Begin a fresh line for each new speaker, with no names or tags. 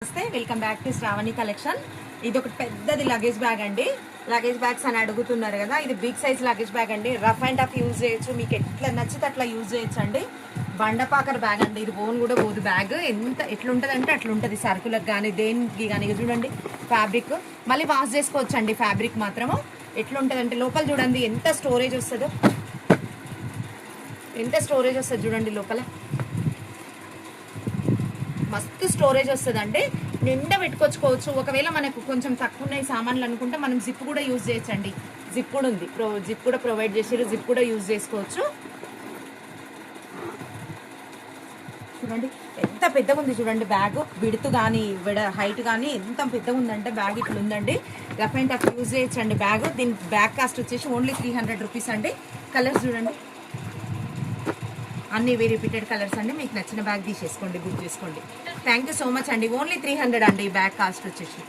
నమస్తే, welcome back to Shravani collection. ఇది ఒక పెద్దది లగేజ్ బ్యాగ్ అండి. లగేజ్ బ్యాగ్స్ అని అడుగుతున్నారు కదా, ఇది బిగ్ సైజ్ లగేజ్ బ్యాగ్ అండి. రఫ్ అండ్ టఫ్ యూజ్ చేయొచ్చు, మీకు ఎట్లా నచ్చితే అట్లా యూజ్ చేయొచ్చు అండి. బండపాకర్ బ్యాగ్ అండి, ఇది బోన్ కూడా పోదు. బ్యాగ్ ఎట్లుంటుంది అంటే అట్లుంటుంది, సరుకులకు కానీ దేనికి కానీ. ఇది చూడండి ఫ్యాబ్రిక్, మళ్ళీ వాష్ చేసుకోవచ్చు అండి. ఫ్యాబ్రిక్ మాత్రము ఎట్లుంటుంది అంటే లోపల చూడండి ఎంత స్టోరేజ్ వస్తుందో, చూడండి లోపల మస్తు స్టోరేజ్ వస్తుందండి. నిండా పెట్టుకొచ్చుకోవచ్చు. ఒకవేళ మనకు కొంచెం తక్కువ ఉన్నాయి సామాన్లు అనుకుంటే మనం జిప్ కూడా యూజ్ చేయొచ్చండి. జిప్ కూడా ఉంది, జిప్ కూడా ప్రొవైడ్ చేసారు. జిప్ కూడా యూజ్ చేసుకోవచ్చు. చూడండి ఎంత పెద్దగా ఉంది, చూడండి బ్యాగ్ విడుతు కానీ హైట్ కానీ ఎంత పెద్దగా ఉందంటే బ్యాగ్ ఇట్లా ఉందండి. రఫ్ అండ్ టఫ్ యూజ్ చేయొచ్చండి బ్యాగ్. దీని బ్యాగ్ కాస్ట్ వచ్చేసి ఓన్లీ 300 రూపీస్ అండి. కలర్స్ చూడండి అన్ని రిపీటెడ్ కలర్స్ అండి. మీకు నచ్చిన బ్యాగ్ తీసేసుకోండి, బుక్ చేసుకోండి. థ్యాంక్ యూ సో మచ్ అండి. ఓన్లీ 300 అండి ఈ బ్యాగ్ కాస్ట్ వచ్చేసి.